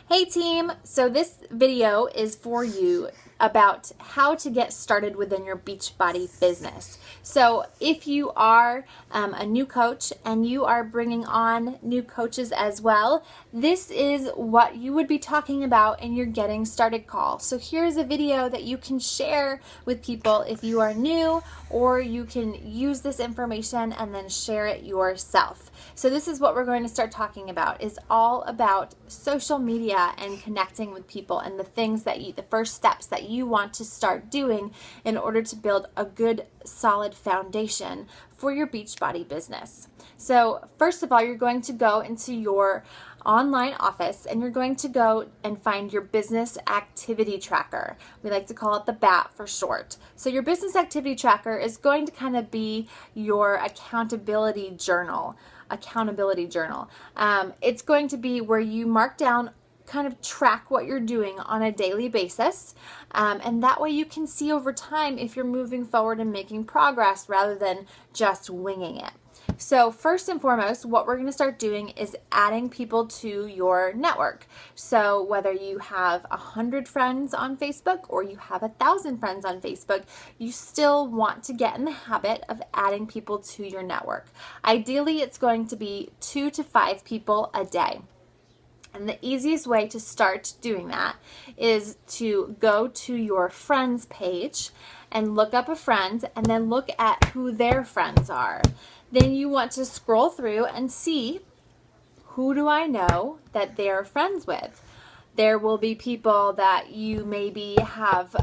Hey team, so this video is for you about how to get started within your Beachbody business. So if you are a new coach and you are bringing on new coaches as well, this is what you would be talking about in your getting started call. So here's a video that you can share with people if you are new, or you can use this information and then share it yourself. So this is what we're going to start talking about, is all about social media and connecting with people and the things that the first steps that you want to start doing in order to build a good, solid foundation for your Beachbody business. So first of all, you're going to go into your online office and you're going to go and find your business activity tracker. We like to call it the BAT for short. So your business activity tracker is going to kind of be your accountability journal. It's going to be where you mark down, kind of track what you're doing on a daily basis, and that way you can see over time if you're moving forward and making progress rather than just winging it. So first and foremost, what we're going to start doing is adding people to your network. So whether you have 100 friends on Facebook or you have 1,000 friends on Facebook, you still want to get in the habit of adding people to your network. Ideally, it's going to be 2 to 5 people a day. And the easiest way to start doing that is to go to your friends page and look up a friend and then look at who their friends are. Then you want to scroll through and see, who do I know that they're friends with? There will be people that you maybe have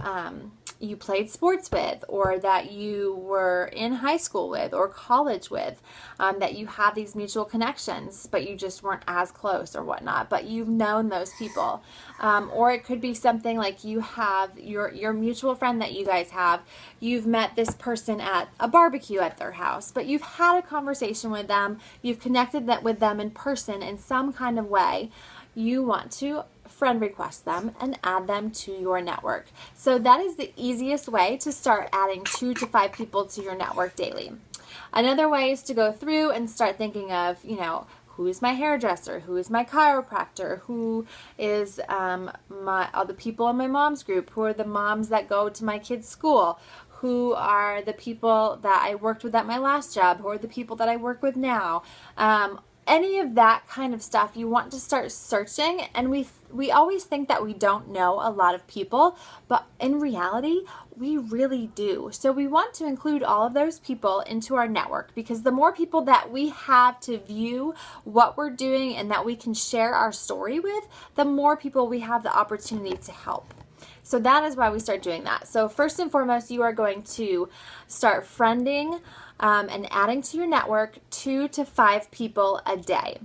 you played sports with, or that you were in high school with or college with, that you have these mutual connections, but you just weren't as close or whatnot, but you've known those people. Or it could be something like you have your mutual friend that you guys have. You've met this person at a barbecue at their house, but you've had a conversation with them. You've connected with them in person in some kind of way. You want to friend request them and add them to your network. So that is the easiest way to start adding 2 to 5 people to your network daily. Another way is to go through and start thinking of, who is my hairdresser? Who is my chiropractor? Who is all the people in my mom's group? Who are the moms that go to my kids' school? Who are the people that I worked with at my last job? Who are the people that I work with now? Any of that kind of stuff, you want to start searching. And we always think that we don't know a lot of people, but in reality, we really do. So we want to include all of those people into our network, because the more people that we have to view what we're doing and that we can share our story with, the more people we have the opportunity to help. So that is why we start doing that. So first and foremost, you are going to start friending and adding to your network 2 to 5 people a day.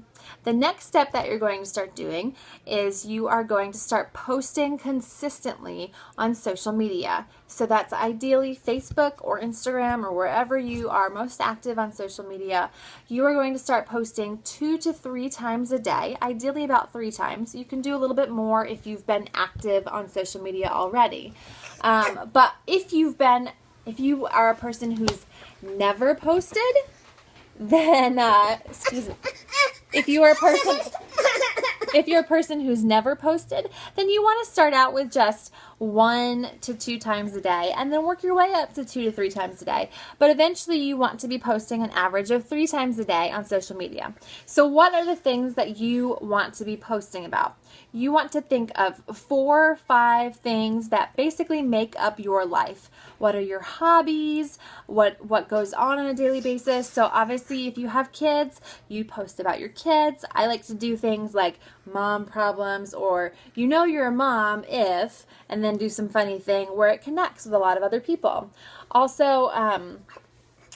The next step that you're going to start doing is you are going to start posting consistently on social media. So that's ideally Facebook or Instagram or wherever you are most active on social media. You are going to start posting 2 to 3 times a day, ideally about 3 times. You can do a little bit more if you've been active on social media already. But if you are a person who's never posted, then excuse me. If you're a person who's never posted, then you want to start out with just 1 to 2 times a day and then work your way up to 2 to 3 times a day. But eventually you want to be posting an average of 3 times a day on social media. So what are the things that you want to be posting about? You want to think of 4 or 5 things that basically make up your life. What are your hobbies? What goes on a daily basis? So obviously if you have kids, you post about your kids. I like to do things like mom problems, or you're a mom if, and then do some funny thing where it connects with a lot of other people. Also,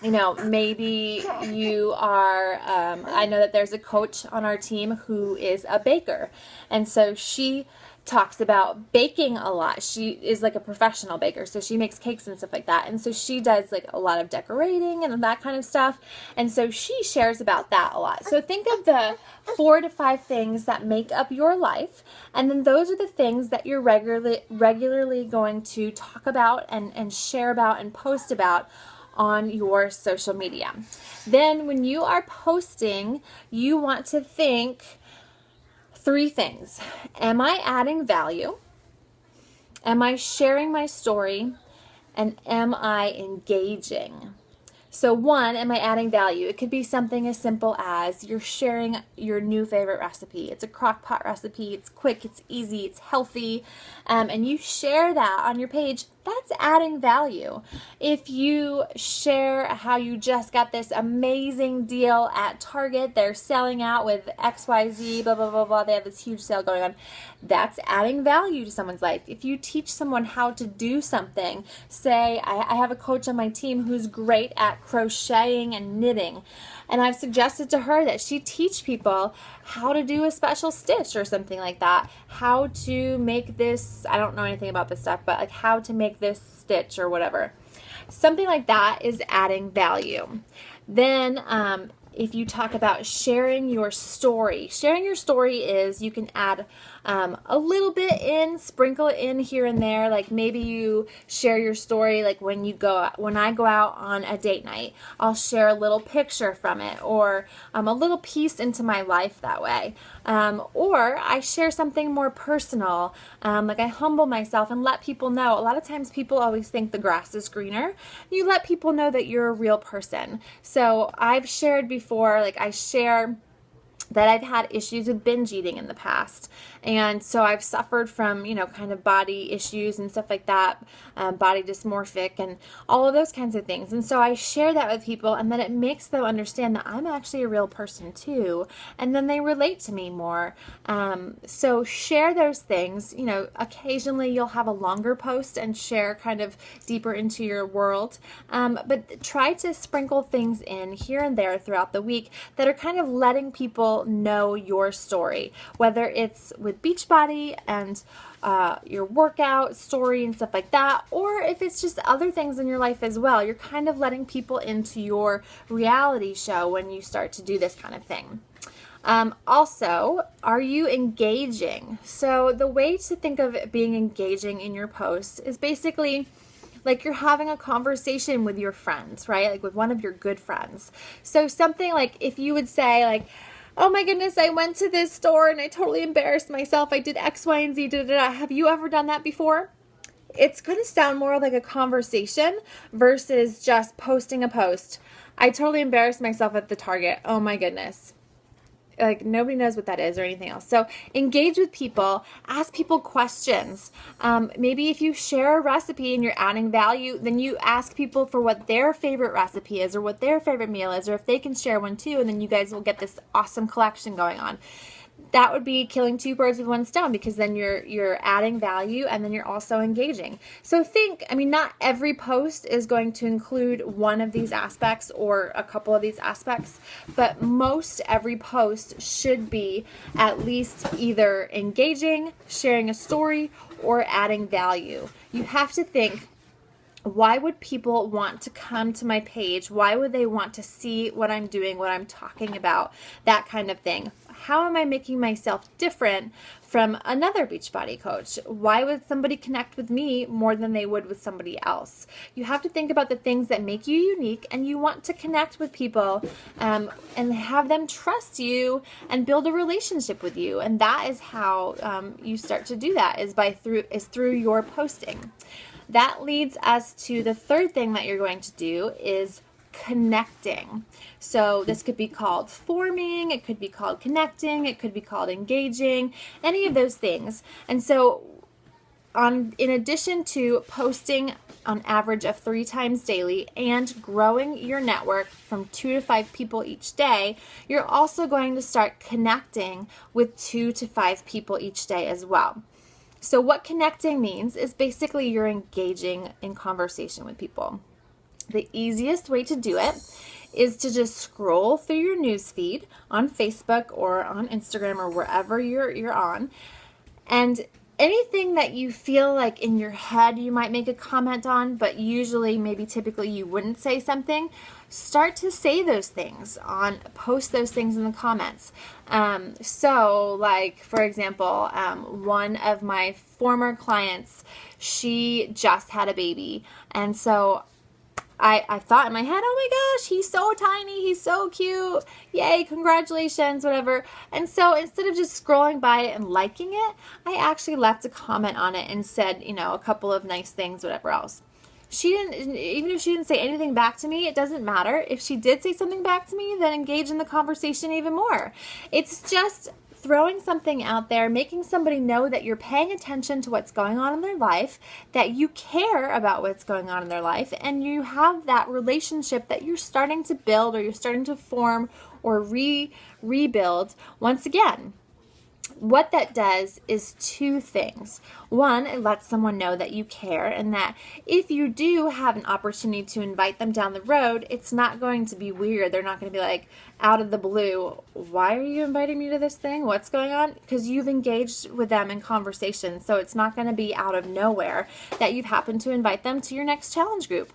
maybe you are, I know that there's a coach on our team who is a baker, and so she talks about baking a lot. She is like a professional baker, so she makes cakes and stuff like that, and so she does like a lot of decorating and that kind of stuff, and so she shares about that a lot. So think of the 4 to 5 things that make up your life, and then those are the things that you're regularly going to talk about and share about and post about on your social media. Then when you are posting, you want to think 3 things. Am I adding value? Am I sharing my story? And am I engaging? So 1, am I adding value? It could be something as simple as you're sharing your new favorite recipe. It's a crock pot recipe. It's quick, it's easy, it's healthy, and you share that on your page. That's adding value. If you share how you just got this amazing deal at Target, they're selling out with XYZ, blah, blah, blah, blah, they have this huge sale going on, that's adding value to someone's life. If you teach someone how to do something, say I have a coach on my team who's great at crocheting and knitting, and I've suggested to her that she teach people how to do a special stitch or something like that, how to make this, I don't know anything about this stuff, but like how to make this stitch or whatever. Something like that is adding value. Then if you talk about sharing your story is you can add a little bit in, sprinkle it in here and there. Like maybe you share your story like when I go out on a date night, I'll share a little picture from it, or a little piece into my life that way. Or I share something more personal, like I humble myself and let people know. A lot of times people always think the grass is greener. You let people know that you're a real person. So I've shared before, like I share that I've had issues with binge eating in the past. And so I've suffered from, kind of body issues and stuff like that, body dysmorphic and all of those kinds of things. And so I share that with people, and then it makes them understand that I'm actually a real person too. And then they relate to me more. So share those things. Occasionally you'll have a longer post and share kind of deeper into your world. But try to sprinkle things in here and there throughout the week that are kind of letting people know your story, whether it's with Beachbody and your workout story and stuff like that, or if it's just other things in your life as well. You're kind of letting people into your reality show when you start to do this kind of thing. Also, are you engaging? So the way to think of it being engaging in your posts is basically like you're having a conversation with your friends, right? Like with one of your good friends. So something like if you would say like, oh my goodness, I went to this store and I totally embarrassed myself. I did X, Y, and Z. Da, da, da. Have you ever done that before? It's going to sound more like a conversation versus just posting a post. I totally embarrassed myself at the Target. Oh my goodness. Like nobody knows what that is or anything else. So engage with people, ask people questions. Maybe if you share a recipe and you're adding value, then you ask people for what their favorite recipe is or what their favorite meal is, or if they can share one too, and then you guys will get this awesome collection going on. That would be killing 2 birds with 1 stone, because then you're adding value and then you're also engaging. So not every post is going to include one of these aspects or a couple of these aspects, but most every post should be at least either engaging, sharing a story, or adding value. You have to think, why would people want to come to my page? Why would they want to see what I'm doing, what I'm talking about, that kind of thing? How am I making myself different from another Beachbody coach? Why would somebody connect with me more than they would with somebody else? You have to think about the things that make you unique, and you want to connect with people and have them trust you and build a relationship with you. And that is how you start to do that, is through your posting. That leads us to the third thing that you're going to do is connecting. So this could be called forming, it could be called connecting, it could be called engaging, any of those things. And so in addition to posting on average of 3 times daily and growing your network from 2 to 5 people each day, you're also going to start connecting with 2 to 5 people each day as well. So what connecting means is basically you're engaging in conversation with people. The easiest way to do it is to just scroll through your newsfeed on Facebook or on Instagram or wherever you're on, and anything that you feel like in your head you might make a comment on, but typically you wouldn't say something, start to say those things post those things in the comments. So like, for example, one of my former clients, she just had a baby. And so I thought in my head, oh my gosh, he's so tiny, he's so cute, yay, congratulations, whatever. And so instead of just scrolling by it and liking it, I actually left a comment on it and said, a couple of nice things, whatever else. She didn't, even if she didn't say anything back to me, it doesn't matter. If she did say something back to me, then engage in the conversation even more. It's just throwing something out there, making somebody know that you're paying attention to what's going on in their life, that you care about what's going on in their life, and you have that relationship that you're starting to build, or you're starting to form or rebuild once again. What that does is two things. One, it lets someone know that you care, and that if you do have an opportunity to invite them down the road, it's not going to be weird. They're not going to be like, out of the blue, why are you inviting me to this thing? What's going on? Because you've engaged with them in conversation. So it's not going to be out of nowhere that you've happened to invite them to your next challenge group.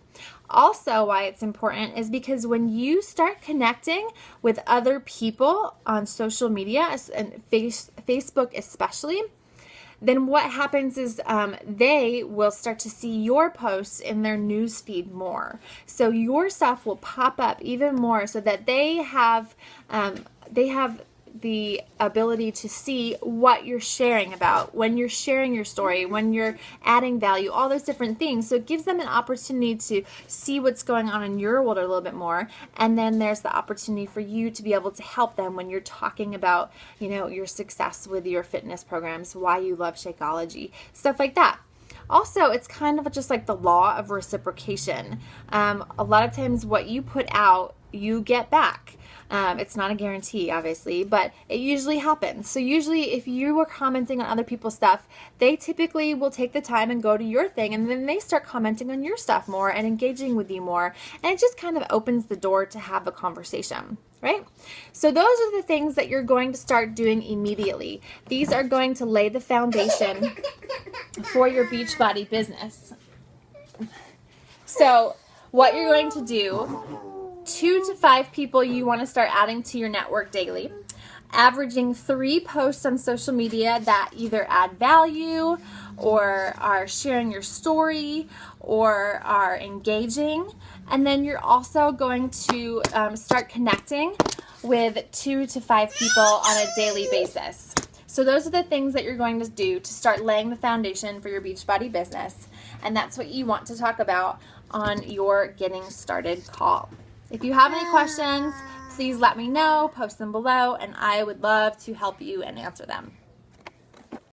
Also, why it's important is because when you start connecting with other people on social media, and Facebook especially, then what happens is they will start to see your posts in their news feed more. So your stuff will pop up even more, so that they have the ability to see what you're sharing about, when you're sharing your story, when you're adding value, all those different things. So it gives them an opportunity to see what's going on in your world a little bit more. And then there's the opportunity for you to be able to help them when you're talking about, your success with your fitness programs, why you love Shakeology, stuff like that. Also, it's kind of just like the law of reciprocation. A lot of times what you put out, you get back. It's not a guarantee, obviously, but it usually happens. So usually if you were commenting on other people's stuff, they typically will take the time and go to your thing, and then they start commenting on your stuff more and engaging with you more. And it just kind of opens the door to have a conversation, right? So those are the things that you're going to start doing immediately. These are going to lay the foundation for your Beachbody business. So what you're going to do, 2 to 5 people you want to start adding to your network daily, averaging 3 posts on social media that either add value or are sharing your story or are engaging. And then you're also going to start connecting with 2 to 5 people on a daily basis. So those are the things that you're going to do to start laying the foundation for your Beachbody business. And that's what you want to talk about on your Getting Started call. If you have any questions, please let me know, post them below, and I would love to help you and answer them.